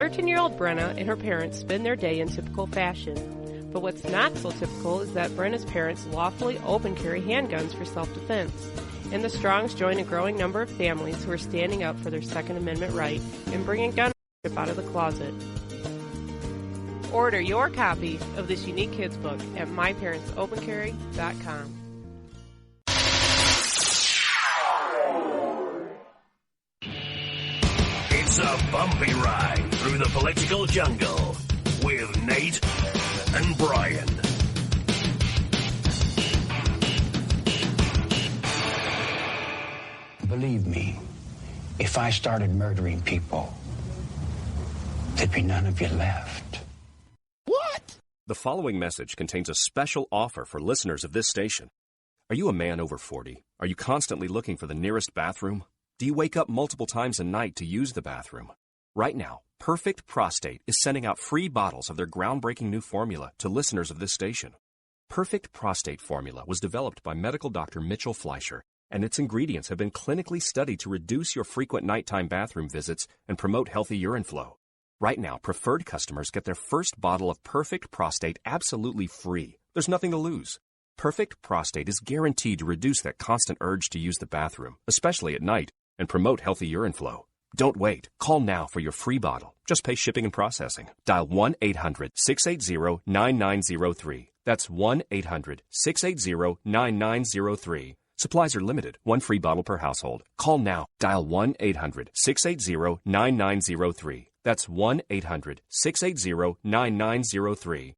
13-year-old Brenna and her parents spend their day in typical fashion. But what's not so typical is that Brenna's parents lawfully open carry handguns for self-defense. And the Strongs join a growing number of families who are standing up for their Second Amendment right and bringing gun ownership out of the closet. Order your copy of this unique kids book at myparentsopencarry.com. It's a bumpy ride through the political jungle with Nate and Brian. Believe me, if I started murdering people, there'd be none of you left. What? The following message contains a special offer for listeners of this station. Are you a man over 40? Are you constantly looking for the nearest bathroom? Do you wake up multiple times a night to use the bathroom? Right now, Perfect Prostate is sending out free bottles of their groundbreaking new formula to listeners of this station. Perfect Prostate formula was developed by medical doctor Mitchell Fleischer, and its ingredients have been clinically studied to reduce your frequent nighttime bathroom visits and promote healthy urine flow. Right now, preferred customers get their first bottle of Perfect Prostate absolutely free. There's nothing to lose. Perfect Prostate is guaranteed to reduce that constant urge to use the bathroom, especially at night, and promote healthy urine flow. Don't wait. Call now for your free bottle. Just pay shipping and processing. Dial 1-800-680-9903. That's 1-800-680-9903. Supplies are limited. One free bottle per household. Call now. Dial 1-800-680-9903. That's 1-800-680-9903.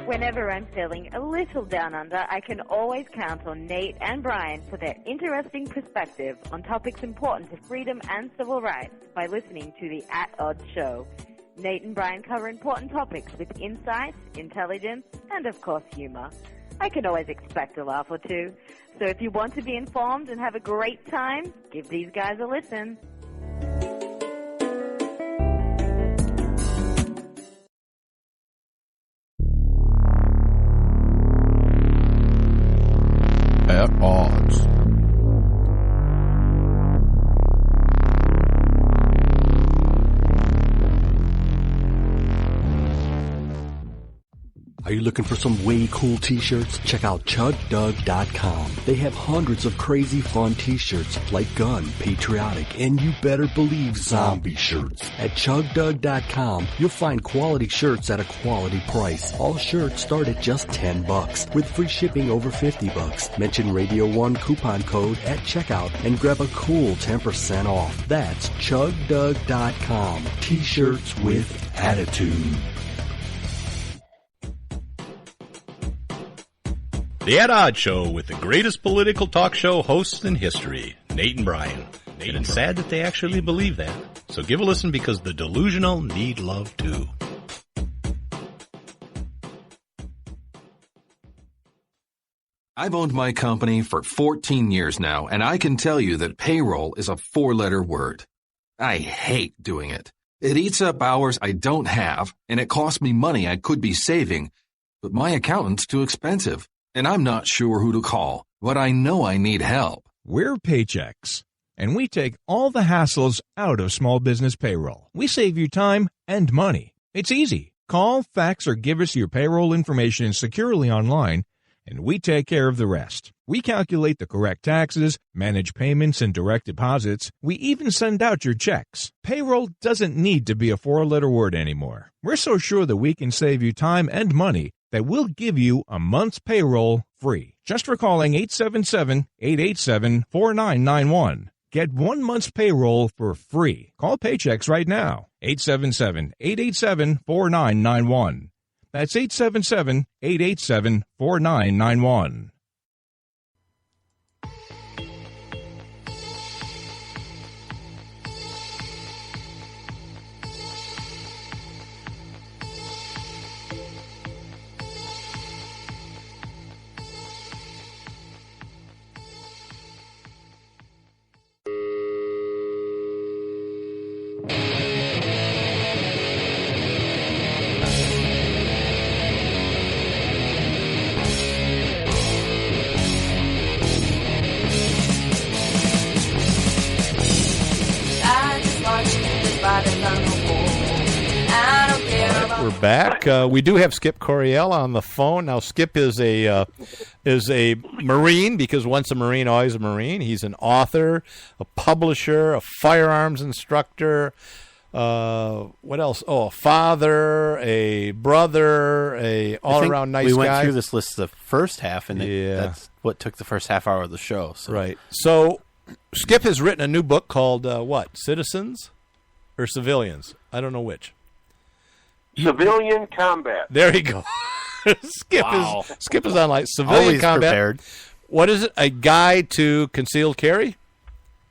Whenever I'm feeling a little down under, I can always count on Nate and Brian for their interesting perspective on topics important to freedom and civil rights by listening to the At Odds Show. Nate and Brian cover important topics with insight, intelligence, and of course humor. I can always expect a laugh or two. So if you want to be informed and have a great time, give these guys a listen. At Odds. Are you looking for some way cool t-shirts? Check out ChugDug.com. They have hundreds of crazy fun t-shirts like gun, patriotic, and you better believe zombie shirts. At ChugDug.com, you'll find quality shirts at a quality price. All shirts start at just $10 with free shipping over $50. Mention Radio 1 coupon code at checkout and grab a cool 10% off. That's ChugDug.com. T-shirts with attitude. The At Odds Show with the greatest political talk show hosts in history, Nate and Brian. And it's sad that they actually believe that. So give a listen because the delusional need love too. I've owned my company for 14 years now, and I can tell you that payroll is a 4-letter word. I hate doing it. It eats up hours I don't have, and it costs me money I could be saving. But my accountant's too expensive. And I'm not sure who to call, but I know I need help. We're Paychex, and we take all the hassles out of small business payroll. We save you time and money. It's easy. Call, fax, or give us your payroll information securely online, and we take care of the rest. We calculate the correct taxes, manage payments and direct deposits. We even send out your checks. Payroll doesn't need to be a 4-letter word anymore. We're so sure that we can save you time and money that we'll give you a month's payroll free. Just for calling 877-887-4991. Get 1 month's payroll for free. Call Paychex right now. 877-887-4991. That's 877-887-4991. everybody's on the wall. I don't care about. We're back. We do have Skip Coryell on the phone now. Skip is a Marine, because once a Marine, always a Marine. He's an author, a publisher, a firearms instructor. What else? Oh, a father, a brother, a all-around nice guy. We went through this list the first half, and that's what took the first half hour of the show. So. Right. So Skip has written a new book called what? Citizens or Civilians? I don't know which. Civilian Combat. There you go. Skip is on like Civilian Always Combat. Prepared. What is it? A guide to concealed carry?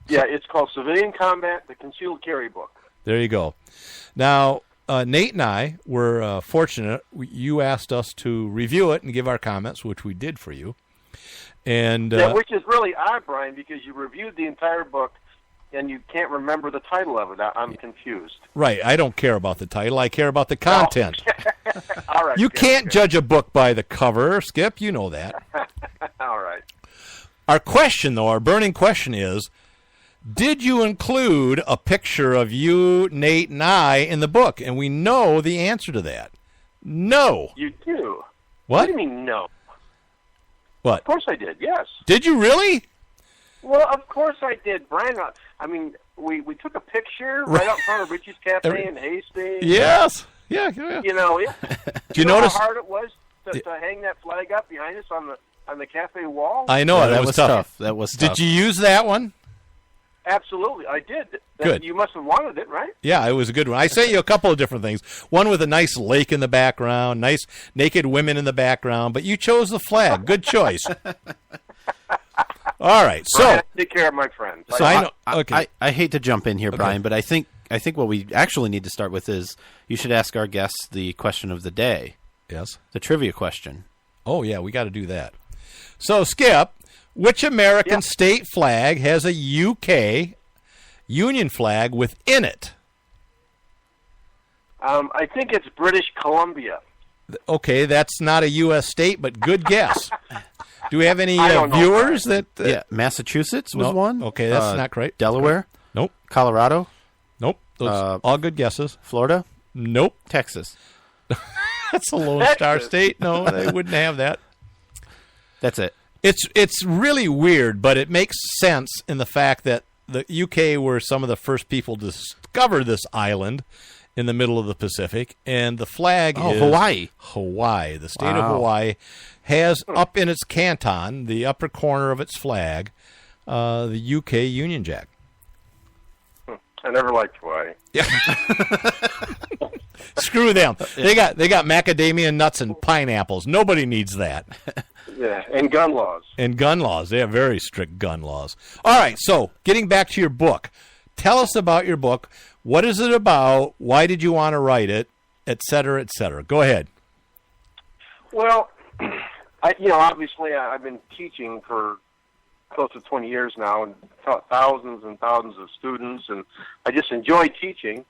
Yeah, it's called Civilian Combat, the Concealed Carry Book. There you go. Now, Nate and I were fortunate. You asked us to review it and give our comments, which we did for you. And which is really odd, Brian, because you reviewed the entire book and you can't remember the title of it. I'm confused. Right. I don't care about the title. I care about the content. All right. You can't judge a book by the cover, Skip. You know that. All right. Our question, though, our burning question is, did you include a picture of you, Nate, and I in the book? And we know the answer to that. No. You do. What do you mean no? What? Of course I did, yes. Did you really? Well, of course I did, Brian. I mean, we took a picture right out front of Richie's Cafe in Hastings. Yes. Yeah. You know, do you notice how hard it was to hang that flag up behind us on the cafe wall? I know. That was tough. That was tough. Did you use that one? Absolutely, I did. Good. You must have wanted it, right? Yeah, it was a good one. I sent you a couple of different things. One with a nice lake in the background, nice naked women in the background, but you chose the flag. Good choice. All right, so Brian, take care of my friends. So I know. Okay, I hate to jump in here, Brian, but I think what we actually need to start with is you should ask our guests the question of the day. Yes, the trivia question. Oh yeah, we got to do that. So Skip, which American state flag has a UK Union flag within it? I think it's British Columbia. Okay, that's not a U.S. state, but good guess. Do we have any viewers that... yeah, Massachusetts was one. Okay, that's not correct. Delaware? Nope. Colorado? Nope. Those all good guesses. Florida? Nope. Texas? That's a Lone Star State. No, they wouldn't have that. That's it. It's really weird, but it makes sense in the fact that the UK were some of the first people to discover this island in the middle of the Pacific, and the flag is Hawaii. Hawaii. The state of Hawaii has up in its canton, the upper corner of its flag, the UK Union Jack. I never liked Hawaii. Yeah. Screw them. They got macadamia nuts and pineapples. Nobody needs that. Yeah, and gun laws. And gun laws. They have very strict gun laws. All right, so getting back to your book. Tell us about your book. What is it about? Why did you want to write it? Et cetera, et cetera. Go ahead. Well, obviously I've been teaching for close to 20 years now and taught thousands and thousands of students, and I just enjoy teaching.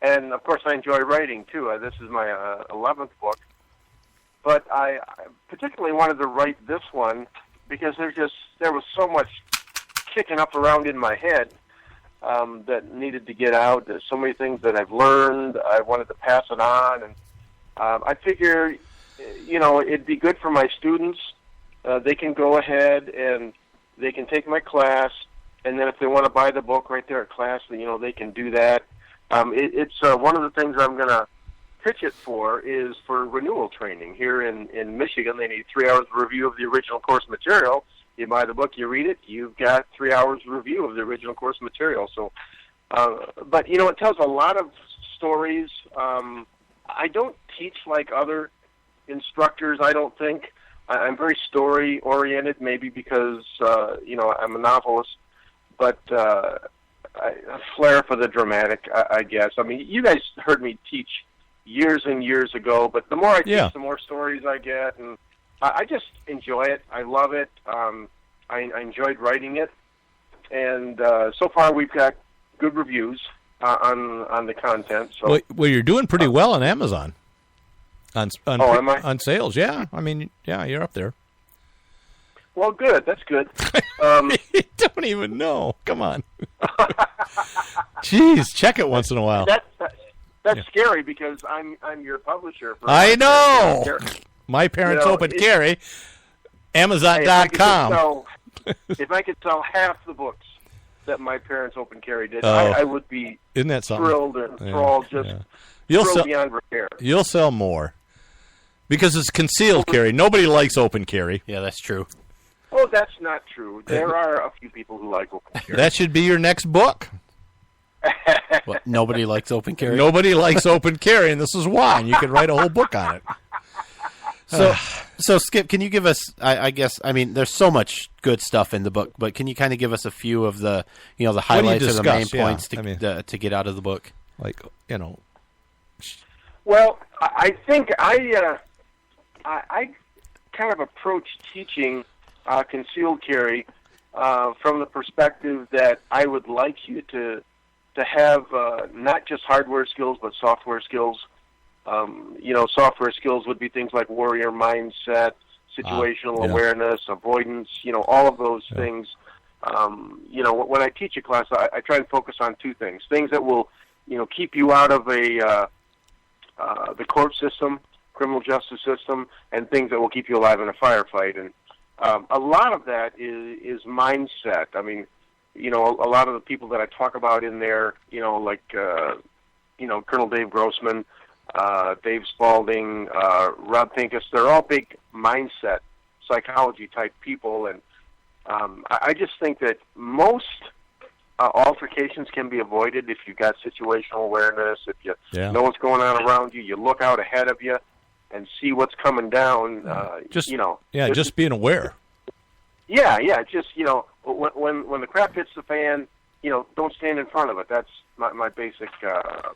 And, of course, I enjoy writing, too. This is my 11th book. But I particularly wanted to write this one because there was so much kicking up around in my head that needed to get out. There's so many things that I've learned. I wanted to pass it on. And I figure, it'd be good for my students. They can go ahead and they can take my class. And then if they want to buy the book right there at class, they can do that. It's one of the things I'm going to pitch it for is for renewal training. Here in Michigan, they need 3 hours review of the original course material. You buy the book, you read it, you've got 3 hours review of the original course material. So, but it tells a lot of stories. I don't teach like other instructors, I don't think. I'm very story oriented, maybe because I'm a novelist, but a flair for the dramatic, I guess. I mean, you guys heard me teach years and years ago, but the more I teach, the more stories I get, and I just enjoy it. I love it. I enjoyed writing it, and so far we've got good reviews on the content. So, well, you're doing pretty well on Amazon. Am I? On sales, yeah. I mean, yeah, you're up there. Well, good. That's good. You don't even know. Come on. Jeez, check it once in a while. That's scary because I'm your publisher. I know. My Parents Open Carry. Amazon.com. If I could sell half the books that My Parents Open Carry did, I would be Isn't that something? thrilled and enthralled, thrilled beyond repair. You'll sell more. Because it's concealed carry. Nobody likes open carry. Yeah, that's true. Oh, that's not true. There are a few people who like open carry. That should be your next book. What, nobody likes open carry? Nobody likes open carry, and this is why. And you could write a whole book on it. So Skip, can you give us? I guess there's so much good stuff in the book, but can you kind of give us a few of the the highlights or the main points to get out of the book? Well, I think I kind of approach teaching concealed carry from the perspective that I would like you to have not just hardware skills but software skills. Software skills would be things like warrior mindset, situational awareness, avoidance, all of those things. When I teach a class, I try and focus on two things that will, keep you out of the court system, criminal justice system, and things that will keep you alive in a firefight. And a lot of that is mindset. I mean, a lot of the people that I talk about in there, like Colonel Dave Grossman, Dave Spalding, Rob Pincus, they're all big mindset psychology type people, and I just think that most altercations can be avoided if you've got situational awareness, if you know what's going on around you, you look out ahead of you and see what's coming down. Just being aware. Just when the crap hits the fan, don't stand in front of it. That's my basic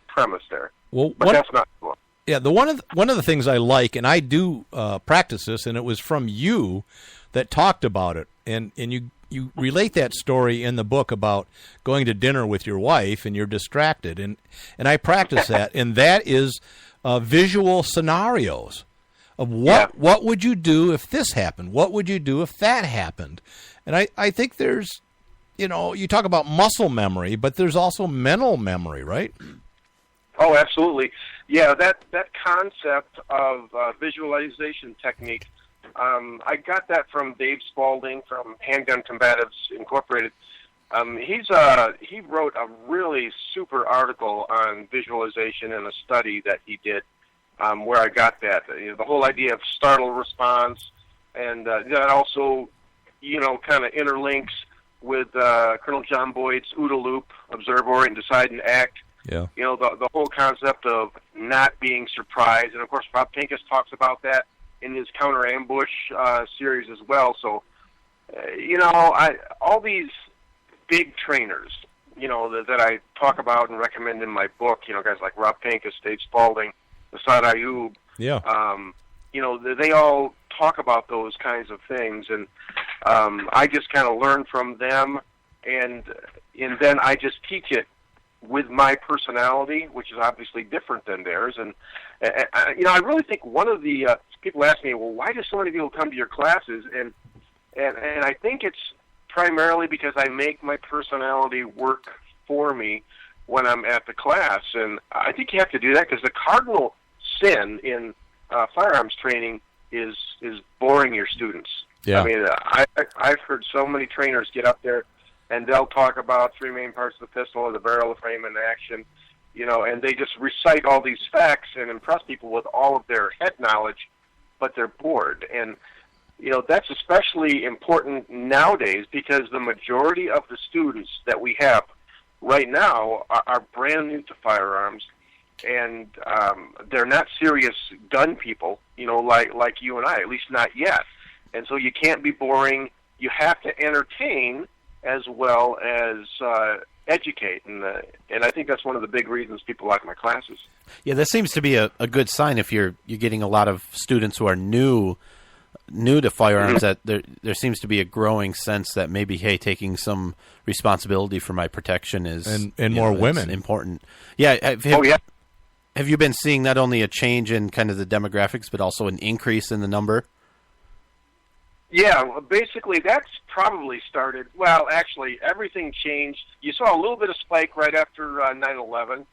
premise there. Well, but that's not cool. Yeah, one of the things I like, and I do practice this, and it was from you that talked about it, and you relate that story in the book about going to dinner with your wife and you're distracted, and I practice that, and that is visual scenarios of what would you do if this happened? What would you do if that happened? And I think there's, you talk about muscle memory, but there's also mental memory, right? Oh, absolutely. Yeah, that concept of visualization technique, I got that from Dave Spalding from Handgun Combatives Incorporated. He wrote a really super article on visualization in a study that he did where I got that. The whole idea of startle response, and that also, kind of interlinks with Colonel John Boyd's OODA loop, observe, orient, decide, and act. Yeah. The whole concept of not being surprised, and of course Rob Pincus talks about that in his counter ambush series as well. So, all these big trainers, that I talk about and recommend in my book, guys like Rob Pincus, Dave Spalding, Asad Ayub, they all talk about those kinds of things, and I just kind of learn from them, and then I just teach it with my personality, which is obviously different than theirs. And I really think one of the people ask me, well, why do so many people come to your classes? And I think it's primarily because I make my personality work for me when I'm at the class. And I think you have to do that because the cardinal sin in firearms training is boring your students. Yeah. I mean, I've heard so many trainers get up there and they'll talk about three main parts of the pistol or the barrel, the frame, and the action, and they just recite all these facts and impress people with all of their head knowledge, but they're bored. And, that's especially important nowadays because the majority of the students that we have right now are brand new to firearms, and they're not serious gun people, like you and I, at least not yet. And so you can't be boring. You have to entertain as well as educate, and I think that's one of the big reasons people like my classes. Yeah, that seems to be a good sign if you're getting a lot of students who are new to firearms. That there seems to be a growing sense that maybe, hey, taking some responsibility for my protection is and more women important. Yeah, have you been seeing not only a change in kind of the demographics, but also an increase in the number? Yeah, well, basically that's probably started. Well, actually, everything changed. You saw a little bit of spike right after 9/11,